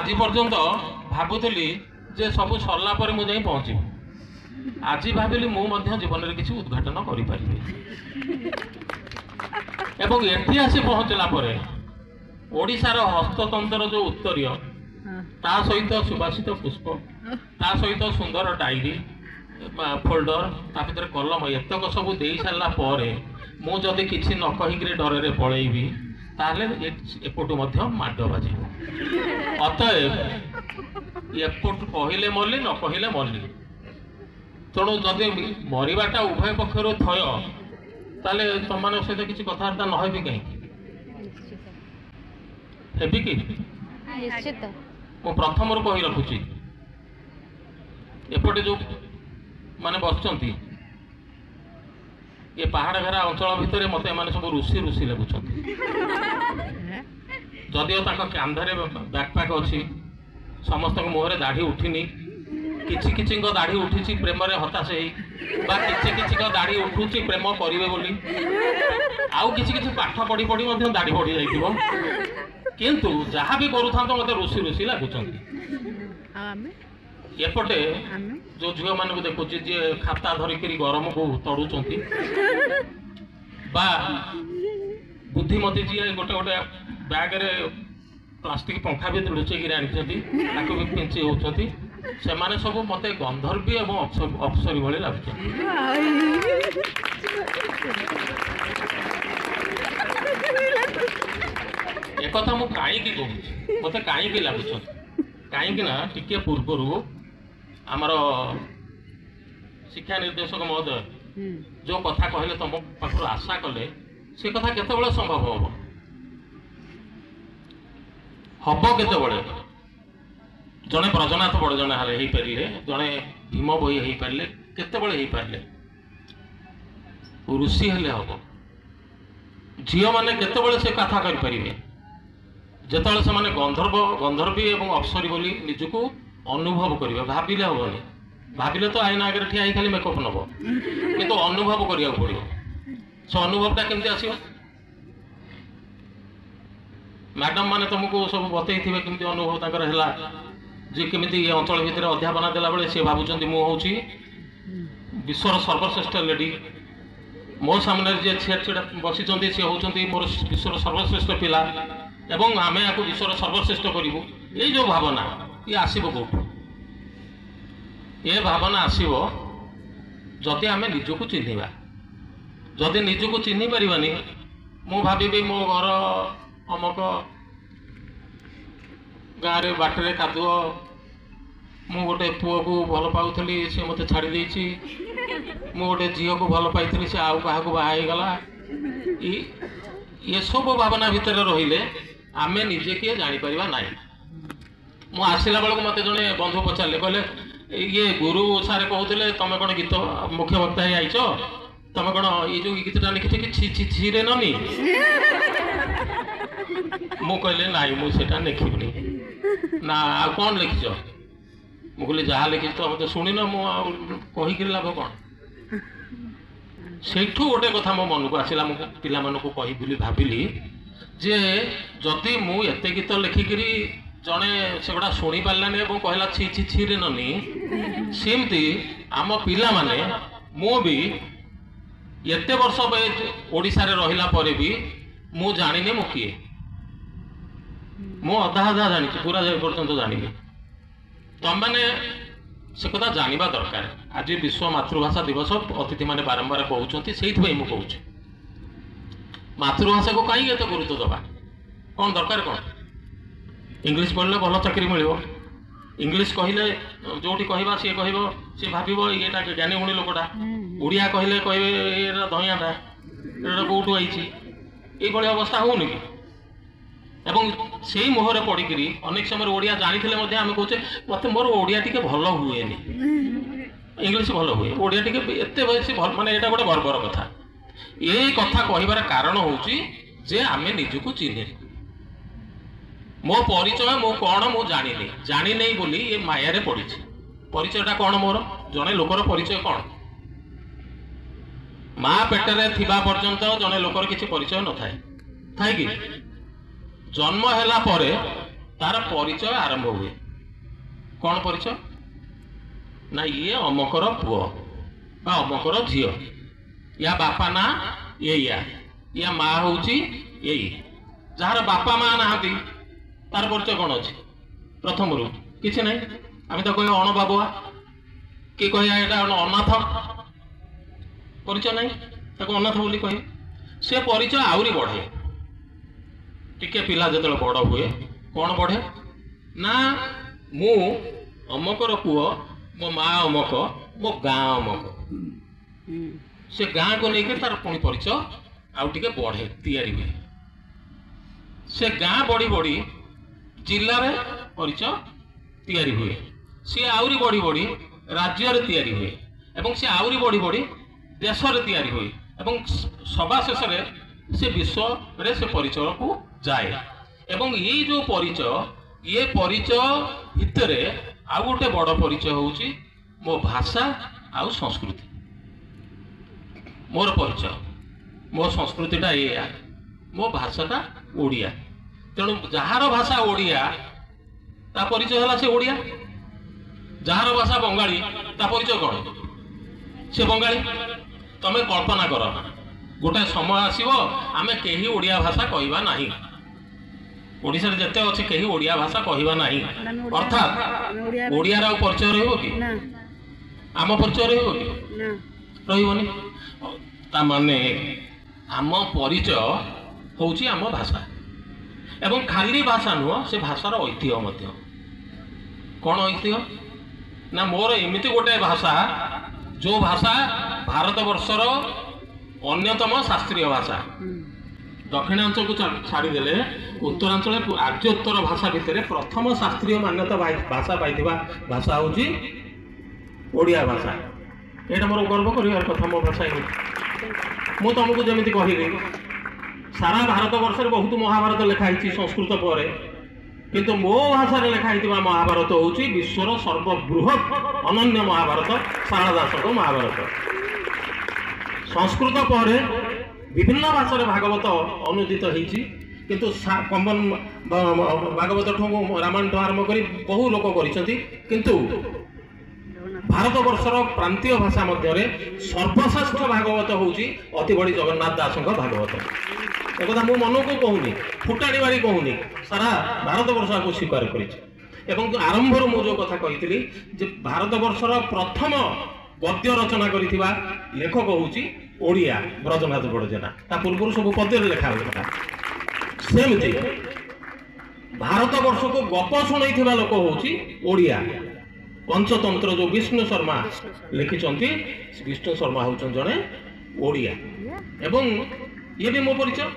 आज पर्यंत भावुली जे सब सरला पर मुझे पहुँची आज भाविली मुझे जीवन में किसी उद्घाटन करें एटी आसी पहुँचला ओडिशार हस्ततंत्र जो उत्तरीय ता सहित सुभाषित पुष्प ता सहित सुंदर डायरी फोल्डर ता भर कलम एतक सब दे सारा मुझे किसी न कहीकि डर पलैबी ताले एपटू माड बाज अतएव एपट कहले मरली न कहले मरली तेणु जदि मरवाटा उभय पक्षर थय ताले तुम सहित किसी कथबार्ता नहबी कहीं कि मु प्रथम कही रखुची एपटे जो माने बसचंती ये पहाड़ घेरा अंचल भितर मत सब ऋषि ऋषि लगुंट जदिओ कांधरे बैकपैक अच्छी समस्त मुहर दाढ़ी उठिनी किछि किछि दाढ़ी उठी प्रेम हताश किछि दाढ़ी उठुची प्रेम करेंगे बोली आउ किछि किछि पाठ पढ़ी पढ़ी दाढ़ी बढ़ी जाइथिबो किंतु जहाँ भी करूँ मत ऋषि ऋषि लगुंट एपटे जो झील मान देखुची जी खाता धरिक गरम को तड़ुंट बुद्धिमती जी गोटे गोटे बैग रे प्लास्टिक पंखा भी लुचेक आनी भी पिंची होती से माने सब मत गंधर्वी और अप्सरी भाई लगुच एक मु कहीं कहूँ मत कहीं लगुच कहीं टिके पूर्वर आमर शिक्षा निर्देशक महोदय जो कथा कहले तुम पाखर आशा कले से कथा केते संभव हम केते जड़े ब्रजनाथ बड़जना हो पारे जड़े भीम बही हो पारे केते ऋषि हेले हम झील मैंने केते से कथा करें जिते से गंधर्वी और अप्सरी बोली निजक अनुभव करेंगे भाविले हेनी भाविले तो आईना आगे ठिया खाली मेकअप नब किंतु अनुभव करा पड़ो से अनुभवटा केमती आसो मैडम माने तुमको सब बतई थे केमती अनुभव तंकर है जे केमिति ये अंचल भितर अध्यापना देला बेले से भावुचंती मु होउची विश्वर सर्वश्रेष्ठ लेडी मो सामने जे छेड़ बसी से होउचंती मोर विश्वर सर्वश्रेष्ठ पिला एवं आमे या विश्वर सर्वश्रेष्ठ करूँ ये जो भावना ये आसब कौटू ये भावना आसब जदि आम निजक चिन्हवा जदि निजक चिन्ह पारानी मु भावी मो घर अमक गाँव में बाटर कादुଅ मु गोटे पुओ को भल पाऊली सी मत छाड़ी मु गोटे झील को भल पाई से आउ क्या बाहगला ये सब भावना भितर रहिले आमे निजे किए जापर ना मु आसला बेलू मत जड़े बंधु पचारे कहले ये गुरु सारे कहते तुम कौन गीत मुख्य वक्ता ही आईच तुम कौन ये जो गीतटा लिखी कि छीरे ननी मु कहले नाई मुझे लिखी ना कौन लिखिच मु कहली जहाँ लिखी तो मत शुणी न मुक लाभ कौन से गोटे कथा मो मन को आसला मु पिला कही भाविली जे जदि मु एते गीत लिखिकी जड़े से गुड़ा शुणी पारानी और कहला छि छि छिरे ननी सेमती आम पिला माने मु भी एते वर्ष ओडिशा रे रहिला परे भी मु जानिनी मु किए मु अधा अधा जानी पूरा जाए पर्यंत जानी तुम मैंने से कथा जानिबा दरकार आज विश्व मातृभाषा दिवस अतिथि माने बारंबार कहते से कहूँ मातृभाषा को कहीं एत गुरुत्व दबा कौन दरकार कौन इंग्लिश पढ़ले भल चाकरी मिल इंग्लिश कहले जो कहवा सी कह सी भाव ये ज्ञानी गुणी लोकटा ओडिया कहले कहे धइयाटा कौटू आई ये अवस्था होनी कि एवं से मुहर पड़ी अनेक समय ओडिया जानी आम कहे मत मोर ओडिया टी भल हुए इंग्लिश भल हुए ओडिया टी एत मानने यहाँ गोटे गर्वर कथा ये कथा कहबार कारण हूँ जे आम निजक चिन्हे मो परिचय मो कौन मु जानी जानी नहीं बोली ये माया पड़ी परिचयटा कौन मोर जड़े लोकर परिचय कौन माँ पेटरे थिबा पर्यंत जड़े लोकर किसी परिचय न थाए थाए कि जन्म हैला परे तार परिचय आरंभ हुए। कौन परिचय ना ये अमकर पुओ बा अमकर झील, या बापा ना या माँ हूँ यही। जार बापा माँ ना तार परिचय कौन अच्छे प्रथम रू किसी ना आम तो कह अण बाबुआ कि कह अनाथ परिचय ना अनाथ बोली कहे से परिचय आहरी बढ़े। टिके पिला जो बड़ हुए कौन बढ़े ना मु अमकर पुओ मो माँ अमक मो गाँ अमक से गाँ को लेकर तार पुणी परिचय आउ टिके बढ़े तैयारी हुए। से गाँ बढ़ी बढ़ी जिले में परिचय तैयारी हुए। सी आउरी बढ़ी बढ़ी राज्य रे तैयारी हुए एवं से आउरी बढ़ी बढ़ी देश रे तैयारी हुए एवं सभा शेष से विश्व रे से परिचय को जाए। एवं ये जो परिचय भितर आउ गोटे बड़ परिचय होउची मो भाषा आउ संस्कृति। मोर परिचय मो संस्कृतिटा ये मो भाषाटा ओडिया। तेणु जार भाषा ओडिया ता परिचय है से ओडिया। जार भाषा बंगाली ता परिचय कौन से बंगाली। तमें कल्पना कर गोटे समय आसो आम कहीं ओडिया भाषा कहवा नहीं। ओडिशा रे जते अच्छे कहीं ओडिया भाषा कहवा नहीं। अर्थात ओडिया रो परिचय रहइबो कि आम परिचय रहइबो कि रहिबोनी। ता माने आम परिचय होउची आम भाषा एवं खाली भाषा नुह से भाषार ऐतिह्य मध्य। कौन ऐतिह्य ना मोर एमती गोटे भाषा जो भाषा भारत वर्षर अन्यतम शास्त्रीय भाषा। दक्षिणांचल को छाड़देले उत्तरांचल आर्योत्तर भाषा भितर प्रथम शास्त्रीय मान्यता भाषा पाई भाषा हूँ ओडिया भाषा। यहाँ मोर गर्व कर कथा मो भाषा मु तुमको जमी कहली सारा भारत वर्ष बहुत महाभारत लिखाई संस्कृत पर किंतु मो भाषा लिखाई महाभारत हूँ विश्वर सर्वबृहत अनन्य महाभारत सारला दास महाभारत। संस्कृत पर विभिन्न भाषा भागवत अनुदित होती किंतु कमन भागवत रामायण ठू आरंभ कर बहु लोक किंतु भारत वर्षर प्रांतीय भाषा मध्य सर्वश्रेष्ठ भागवत हूँ अति बड़ी जगन्नाथ दास भागवत। एक मु मन को कहूनी फुटाणी बारी कहूनी सारा भारत वर्ष को स्वीकार कर आरंभ मुझे कथा कही भारत वर्षर प्रथम गद्य रचना करथिबा लेखक हूँ ओडिया ब्रजनाथ बड़जेना। ता पूर्व सब पद्य लिखा होता सेमती भारत वर्ष को गप शुणी लोक हूँ ओडिया। पंचतंत्र जो विष्णु शर्मा लिखिंट विष्णु शर्मा हूँ जड़े ओडिया। एवं ये भी मो परिचय।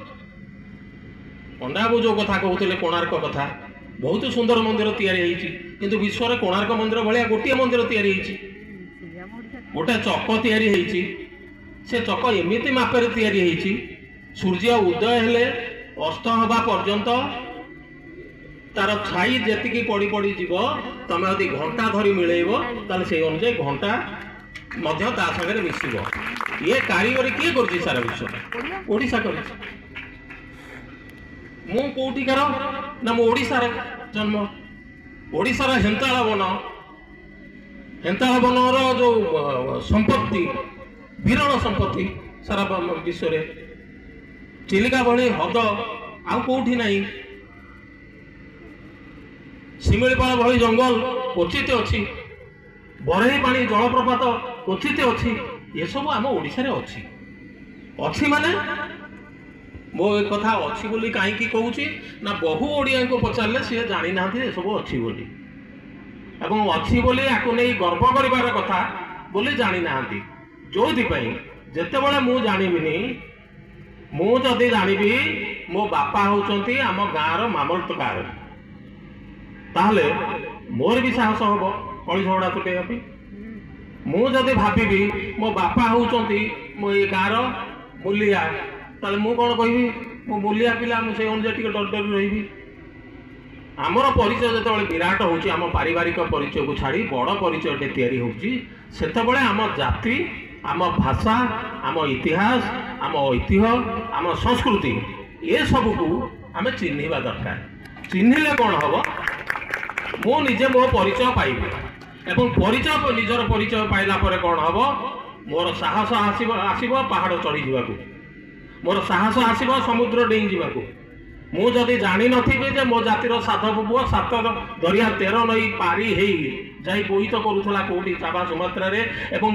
पंडा बाबू जो कथा कहते कोणार्क कथा बहुत सुंदर मंदिर तैयारी किंतु विश्व में कोणार्क मंदिर भाया गोटे मंदिर तैयारी गोटे चक तैयारी से चक एमती मापे तैयारी सूर्य उदय हेले अस्त हवा पर्यंत तार छाई जी पड़ी पड़ी जीव तुम यदि घंटा धरी मिलेब ताले से अनुसार घंटा मध्य ता संगे मिसिब। ये कारीगरी किए कर सारा विश्व ओडिशा कर। मु कोटिकार ना मो ओडिशार जन्म। ओडिशार हेंताला बनर जो संपत्ति विरल संपत्ति सारा विश्व रे चिलिका भली हद आउ कोठी नहीं। शिमिलीपाल भली जंगल क्वचित अच्छी बरही पानी जलप्रपात क्वचित अच्छी। ये सब आम ओडिशा रे अच्छी माने मो एक कथा अच्छी बोली कहीं कहूँ ना बहु ओडिया को पचारे सी जानी ना ये सब अच्छी बोली एवं अच्छी बोली या नहीं गर्व कर कथा बोली जानी ना जो जिते बड़े मु जानविनी मु जदि जानवी मो बापा होती आम गाँव मामलतकार ताहले मोर भी साहस हम कली झगड़ा तुटेगा। मु जदि भावी मो बापा होती मो ये गाँव मूलिया ताले मु कौन कहि मो मूलिया पिला से अनुसार टे डर डर रही। आमर परिचय जो विराट होची आम पारिवारिक परिचय को छाड़ी बड़ परिचय तैयारी होची सेतबेले आम जाति आम भाषा आम इतिहास आम ऐतिह्य आम संस्कृति ये सब को आम चिन्हवा दरकार। चिन्हिले कौन हम मु निजे मो परिचय पाइबी एवं परिचय निजर परिचय पाइला परे कौन हम मोर साहस आसीबो पहाड़ चढ़ी जावाकू मोर साहस आसीबो समुद्र डेई जावाकू मु जदि जानी नथिबे जे मो जातिर साधव पुओ 7 दरिया 13 नई पारी हेई जाई बोहित करूथला कोठी चाबा सुमात्रा रे एवं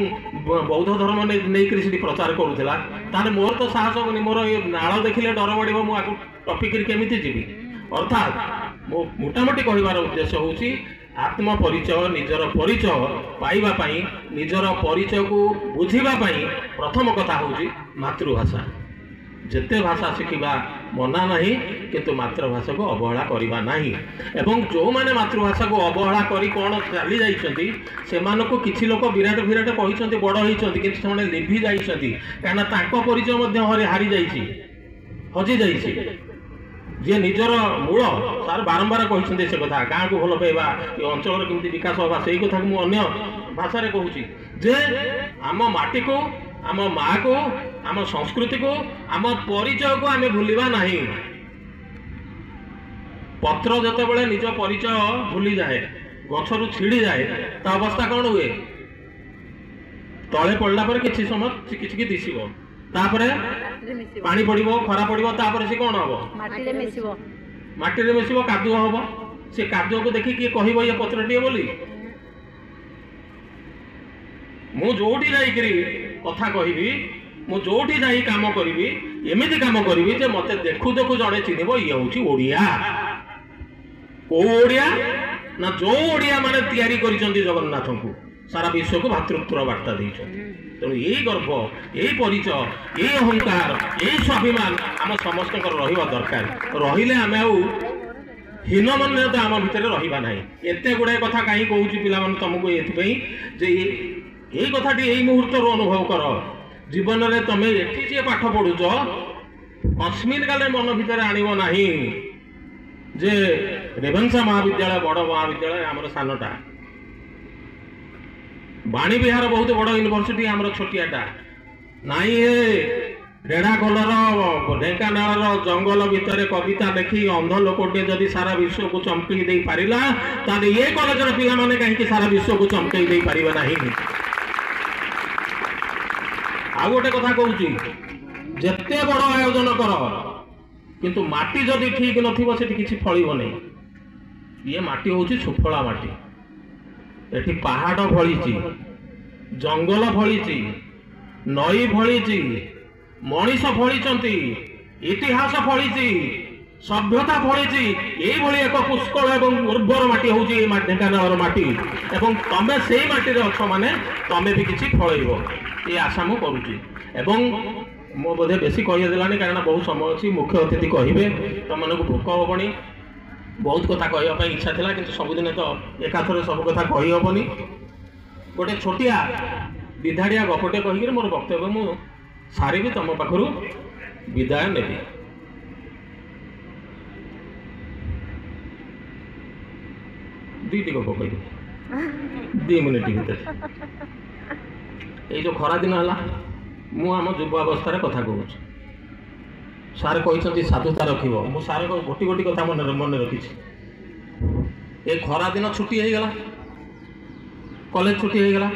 बौद्ध धर्म नै कृष्ण प्रचार करूथला ताने मोर तो साहस होनी मोर ए नाळ देखिले डर बडिबो मु आकु टॉपिक केमिति जीवी अर्थात मो मोटामोटी कहिबार उद्देश्य होउची आत्म परिचय निजर परिचय पाइबा पई निजर परिचय को बुझिबा पई प्रथम कथा होउची मातृभाषा जेते भाषा शिखा मना नहीं किंतु मातृभाषा को अवहेला करवा नहीं एवं जो माने मातृभाषा को अवहेला करी कौन चली जाइछंती सेमान को किछि लोक विराट विराट कहिछंती बड़ होइछंती किंतु सेमाने लिभि जाइछंती काना तांको परिचय मध्ये हारी जाइछि हजि जाइछि जे निजर मूल सार बारंबार कहते से कथा गाँ को भल पाइबा ये अंचल केमती विकास होगा से कथा को अन्य भाषा कहूँ जे आम माटी को आम माँ को आम संस्कृति को आम परिचय को आम भूलिबा नहीं पत्र जते बळे निज परिचय भूली जाए गछरु छिड़ी जाए ता अवस्था कौन हुए तले पड़ला पर किछि समय किछि दिसिबो तापरे पानी पड़िबो खरा पड़िबो तापरे से कौन हबो माटी रे मिसिबो कादुआ हबो से कादुआ को देखि कि कहबो ये पत्रटिए बोली मु जोठी जाई करी कथा कहबी मु जोठी जाई काम करबी एमिति काम करबी जे मते देखु देखु जड़े चिनिबो ये होची ओडिया ओ ओडिया ना जो ओडिया माने तैयारी करिसंती जगन्नाथ को सारा विश्व को भातृत्वर वार्ता देइछंती तेणु यही गर्व यही परिचय यही अहंकार यही स्वाभिमान आम समस्त रहा दरकार रहिले आम हीन मान्यता आम भितर रहा ना एत गुड़ाए कथा कहीं कहूँ पिला तुमको ये यही कथाटी यही मुहूर्त अनुभव कर जीवन में तुम ये जी पाठ पढ़ुच अस्मिन काले मन भितर आणव ना जे रेवेन्सा महाविद्यालय बड़ महाविद्यालय आमर सानटा बाणी विहार बहुत बड़ यूनिवर्सिटी आमर छोटियाटा नाई रेढ़ा कलर ढेकानाल जंगल भितर कविता देखी अंध लोकटे जदि सारा विश्व को चमकई दे पारिला ताले ये कॉलेजर पिला माने कहीं सारा विश्व को चमकई दे पारिबा नहीं आ गोटे कथा कहूँ जेते बड़ आयोजन कर किंतु माटी जदि ठीक नथिबो सेठी किछि फळिबो नहीं ये माटी होची सुफला माटी एठी पहाड़ फळीची जंगल फळीची नई फळीची मनीष फळीचंती इतिहास फळीची सभ्यता फळीची एई भली एक पुष्कल एवं उर्वर माटी होची ए ढेंकानालर माटी एवं तमे सेई माटी रे अछ माने तमे भी किछि फळइबो ये आशा मु करूची एवं मो बोधे बेसी कहि देलानी कारण बहुत समय अछि मुख्य अतिथि कहिबे तमन को भोक होबनी बहुत कथा कहवाई इच्छा था कि सबुदिन तो एकाथर सब कथा कही हेनी गोटे छोटिया विधाड़िया गपटे कहीकि मोर वक्तव्य मु सारी तुम पाखु विदाय नेबी दुईटी गप कह 2 मिनिट भीतर ये खरा दिन है मु आम युवावस्था कथा कहूँ सार कहते साधुता रखिब मु सार गोटी गोटी कथा मन रखी ए खरा दिन छुट्टी हो गला कॉलेज छुट्टी हो गला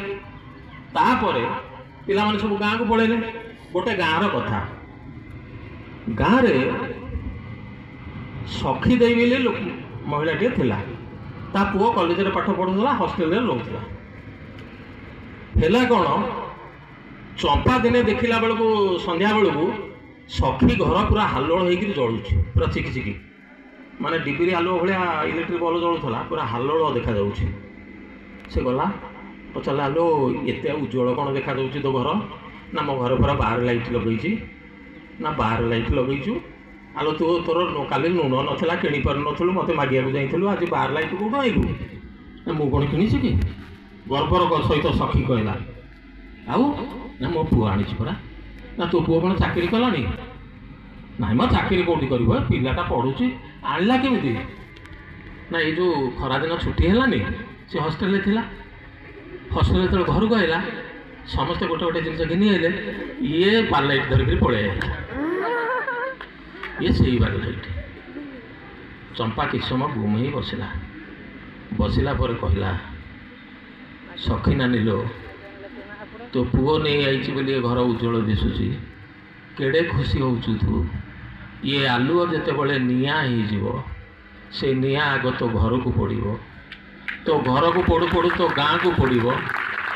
तापर पिला माने सब गाँ को पलैले गोटे गाँव कथा गाँव रे सखी देवी महिलाटे थिला ता पुओ कॉलेज रे पाठ पढ़ुला हॉस्टेल रे रहउला हेला कौन चंपा दिने देखिला बेलू संध्या बेलू सखी घर पूरा हालोड़ होकर जलुची पूरा चिकी चिकी माने डिबिरी आलुआ भाया इलेक्ट्रिक बल्ब जलूला पूरा हालोड़ देखा जाऊँगी से गला पचारे आलो एत उज्जवल कौन देखा जाऊँगी तो घर ना मो घर पूरा बाहर लाइट लगे ना बाहर लाइट लगेचु आलो तू तोर काली लुण नाला कि पार नु मत मागिया जाइलु आज बाहर लाइट कौट आईलु ना मु कौन किसी कि गर्वर सहित सखी कहला आउ ना मो पुआ आनी परा ना तो पुआ कौन चाकरी कलानी ना मो चाकरी कौटी कर पिलाटा पढ़ुची आणला केमी ना ये जो खरादिन छुट्टी है सी हस्टेल थी हस्टेल जो घर को आईला समस्ते गोटे गोटे जिन घिनी आइले ये बारलाइट धरिक पलि ये से बारलाइट चंपा कि समय गुम ही बसला बसला पर कहला सखी नानी लो तो पुओ नहीं आई बोली घर उज्जवल दिशुची केड़े खुशी होचु तू ये आलुओ जिते निआ हो से निआ आग तो घर को पड़ो तो घर को पड़ू पड़ू तो गाँ को पड़ो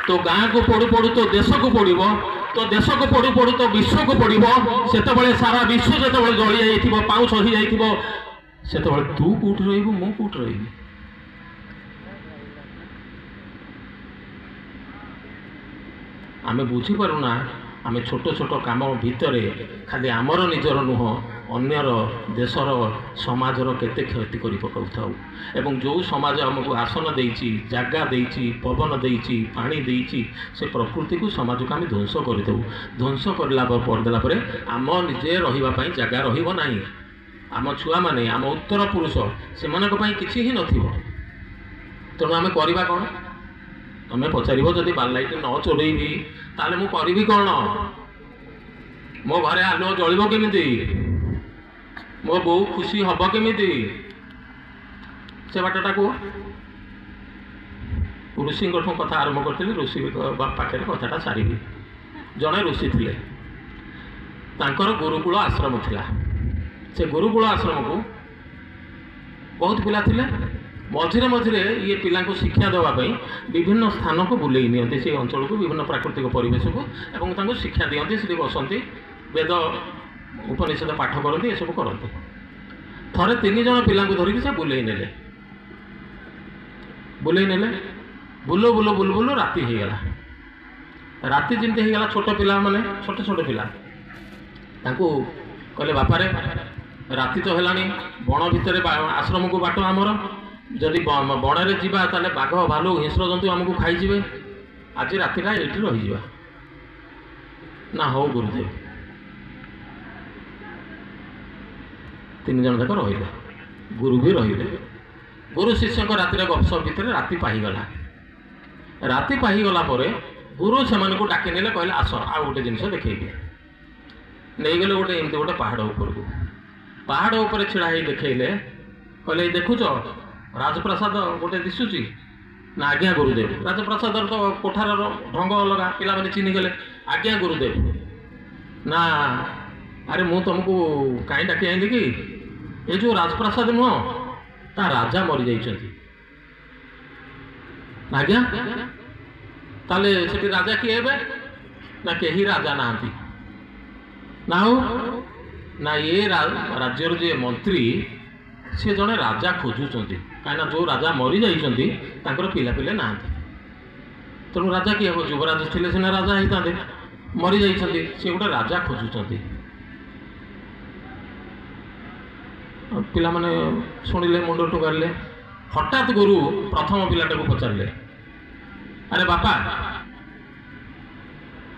तो गाँ को पड़ू पड़ू तो देश को पड़ो तो देश को पड़ू पड़ू तो विश्व को पड़ो से सारा विश्व जो जली जा पाउछ हो जाइए से तू कौट रही मु कौट रही आमे बुझी पारुना आमे छोट छोट काम भितर खाली आमर निजर नुह अन्यर देशर समाजर केते क्षति करि पकाउथाउ एवं जो समाज आमको आसन देइछि जागा देइछि पवन देइछि पानी देइछि से प्रकृति को समाज को आम ध्वंस करदेउ ध्वंस करला पड़देला परे आम निजे रहिबा पई जागा रहिबो नाही आम छुआ माने आम उत्तर पुरुष से मानक पई किछि ही नथिबो तेणु आम करवा कौन तुम पचार जदि बालाइट न चोरेबी ताले मु करी कौन मो घरे आलुओ जलिब केमिति मो बो खुशी हम केमी से बाटटा कह ऋषि कथा आरंभ करी ऋषि पाखे कथाटा सारी जड़े ऋषि थे गुरुकुल आश्रम थिला से गुरुकुल आश्रम को बहुत पिला थिले मझिरे मझिरे ये पिला को शिक्षा देवाई विभिन्न स्थान को बुले नियंती से अंचल को विभिन्न प्राकृतिक परिवेश को एवं शिक्षा दियंती से बसंती वेद उपनिषद पाठ करती ये सब करते थरे 3 जन पिला धरिकी से बुले नेले बुलो बुलो बुलो बुलो राति हो गला राति जमी हो गला छोट पिला माने छोट छोट पिला कहले बापारे राति तो है बण भितर आश्रम को बाट आमर जदि बण जावा ताले बाघ भालू हिंस्र जंतु आमको खाईजे आज रातिटा ये रही ना हो गुरुदेव 3 जन तक रही गुरु भी रही गुरु शिष्य रातिर गपसप भितर राति पाईगला राति पाईगला गुरु से डाकी ने कहले आस आ गोटे जिनस देखिए नहीं गले गोटे एमती गोटे पहाड़ उपर छिड़ा देखले कहले देखुच राजप्रसाद गोटे दिशुची ना आज्ञा गुरुदेव राजप्रसाद तो कोठार ढंग अलग पिला मैंने चिन्ह गले आज्ञा गुरुदेव ना अरे मु तुमको कहीं डाकी आइली कि ये जो राजप्रसाद नुह ता राजा मरी जाइछंती आज्ञा ताले सेठी राजा किए हेबे ना केही राजा नाहांती ना हो ना ये राज्यर जे मंत्री सी जड़े राजा खोजुंट कहीं जो राजा मरी जाइछंती तांकर पिला पिले नाहांती तेणु राजा किए हो युवराज थिले सिना राजा होता मरी जाइछंती सी गोटे राजा खोजुंट पिला माने शुणिले मुंड टुगारे हठात गुरु प्रथम पिलाटा को पचारे अरे बापा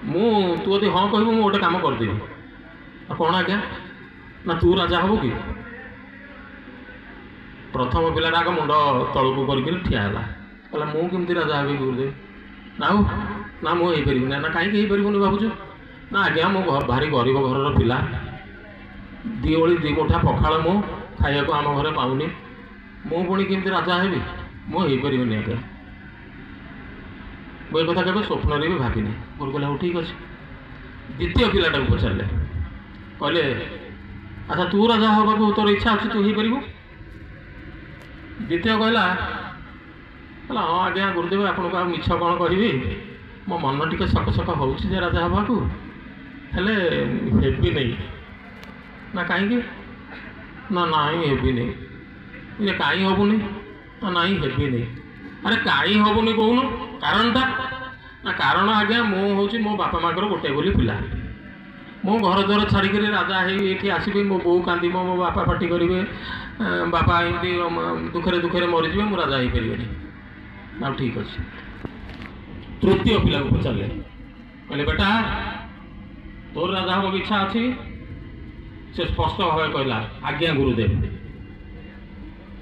मु तू यदि हाँ कहबू गोटे काम करदेवी कौन आज्ञा ना तू राजा हबू कि प्रथम पिलाटा आग मुंड तलू कर ठिया कहला मु केमती राजा हेबी गुरुदेव ना मुझे ना कहीं पारूनी भावुँ ना आज्ञा मो भारी गरीब घर पिला दी ओली 2 मुठा पखाल मु खाया को आम घरे पाऊनी मु पुणी केमती राजा हेबी मुझे पारूनी आज्ञा मुझे कथा केवे स्वप्न भी भाविनी गुरु कहला ठीक अच्छे द्वितीय पिलाटा को पचारे कहले अच्छा तू राजा हवा को तोर इच्छा अच्छी तू ही पारू द्वितीय कहला हाँ आज्ञा गुरुदेव आपन को मिछ कौन कहि मो मन टी सक सक हो राजा हवा को हेले हेबी नहीं ना कहीं ना हेबी नहीं ये कहीं हेबुनी ना हेबी नहीं अरे कहीं हेबुनी कौन कारणटा ना कारण आज्ञा मु हूँ मो बापा माँ गोटे बोली पिला मो घर द्वार छाड़िक राजा ये आसबि मो बो कांदी मो बापा पार्टी करेंगे बापा एमती दुखे दुखे मरीजे मु राजा हो पारे ना ठीक अच्छे तृतीय पिला को पचारे कहले बेटा तोर राजा हम इच्छा अच्छी से स्पष्ट भाव कहला आज्ञा गुरुदेव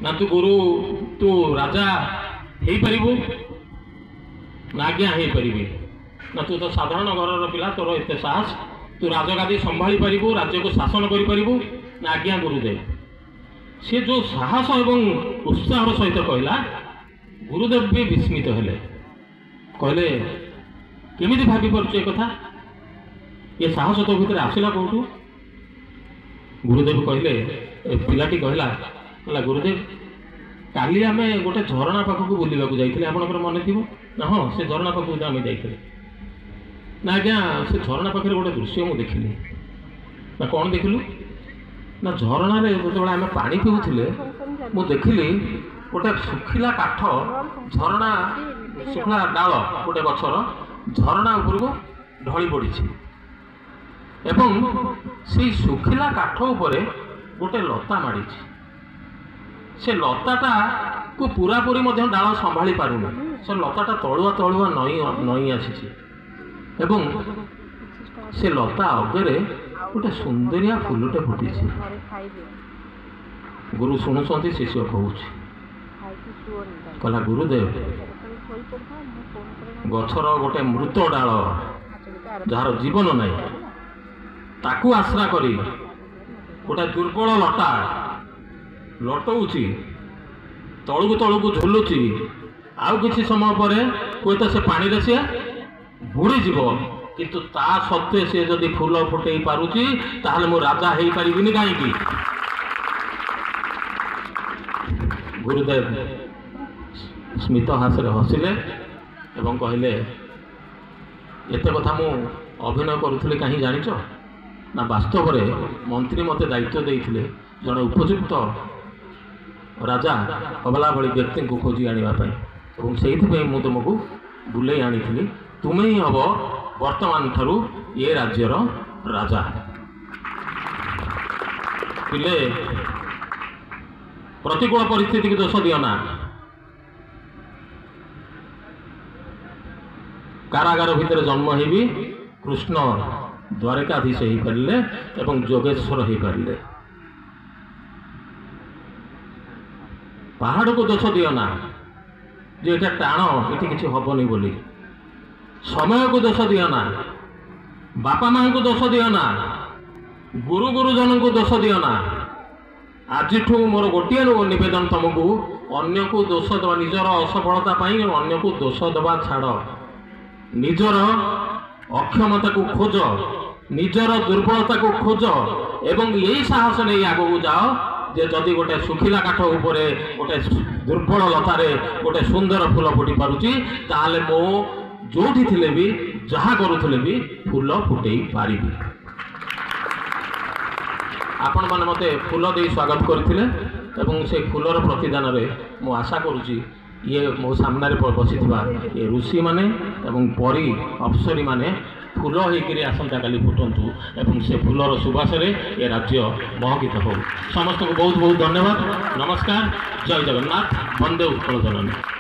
ना तू गुरु तू राजा हो पारू ना आज्ञा हो पारि ना तू तो साधारण घर पिला तोर एत साहस तू राजगादी संभाली पारू राज्य को शासन कर पारू ना आज्ञा गुरुदेव सी जो साहस एवं उत्साह सहित कहला गुरुदेव भी विस्मित हेले कहले केमिति भाभी पारुछ ए कथा ये साहस तो भितर आसला कौटू गुरुदेव कहले पिलाटी कहला गुरुदेव काली आम गोटे झरणा पाखक बुलवाक जाइए आपंकर मन थी ना हाँ से झरणा पाखक आम जाइए ना आज्ञा से झरणा पाखे गोटे दृश्य मुझे देखिली ना कौन देखिलु ना झरणा जो आम पा पीऊले मु देखिली गोटे सुखिला काठ झरणा सुखला डाल गोटे गचर झरणा उपरको ढली पड़ी एवं से सुखिला काठ उपरे गोटे लता माड़ी से लताटा को पूरापूरी डाल संभाली पारुनी से लताटा तलुआ तलुआ नई आसी एवं से लता अगरे गोटे सुंदरिया फुलटे फुटी गुरु शुणुंट शिष्य कहूँ कहला गुरुदेव गछर गोटे मृत डाल जार जीवन नाई ताकू आश्रा करी गोटे दुर्बल लटा लटौची तलू तलू झुलुची आउ किसी समय पर हुए तो से पानी रे से बुड़ीज किंतु ता सत्वे से जदि फूल फुटे पारुची ताहले मु राजा हो पारिबिनी कहीं गुरुदेव स्मित हास हसिले एवं कहले एत कथा मु अभिनय करुली कहीं जानिच ना वास्तव में मंत्री मते दायित्व देइथिले जड़े उपयुक्त राजा अबला भली व्यक्ति को खोजी आने से तुमको बुले आनी तुम्हें ही हम वर्तमान ठारू ये राज्यर राजा पिले प्रतिकूल परिस्थिति की दोष दियो ना कारागार भितर जन्म भी कृष्ण द्वारकाधीश हो पारे एवं जोगेश्वर हो पारे पहाड़ को दोष दियो ना जे एटा टाण ये किसी हेनी बोली समय को दोष दियो ना बापा माँ को दोष दियो ना गुरु गुरुजन को दोष दियो ना आज मोर गोटे नवेदन तुमको अन्य को दोष दबा निजर असफलता अन्य को दोष दबा छाड़ निजर अक्षमता को खोज निजर दुर्बलता को खोज एवं यही साहस नहीं आगू जाओ जे जदि गोटे सुखिला काठ उपरे गोटे दुर्बल लतारे गोटे सुंदर फूल फुटी पारुची ताहले मो जोठी थिले भी जहाँ करुले भी फूल फुटे पारि आपण मैंने मते फूल दे स्वागत करथिले एवं से फूलर प्रतिदान रे मो आशा करुची ये मो सामने बसी ये ऋषि माने एवं परी अप्सरी माने फूल होकर आसंता काली फुटंतु एवं से फूलर सुबास ये राज्य महकित हो। समस्त को बहुत बहुत धन्यवाद। नमस्कार। जय जगन्नाथ। वंदे उत्कल जननी।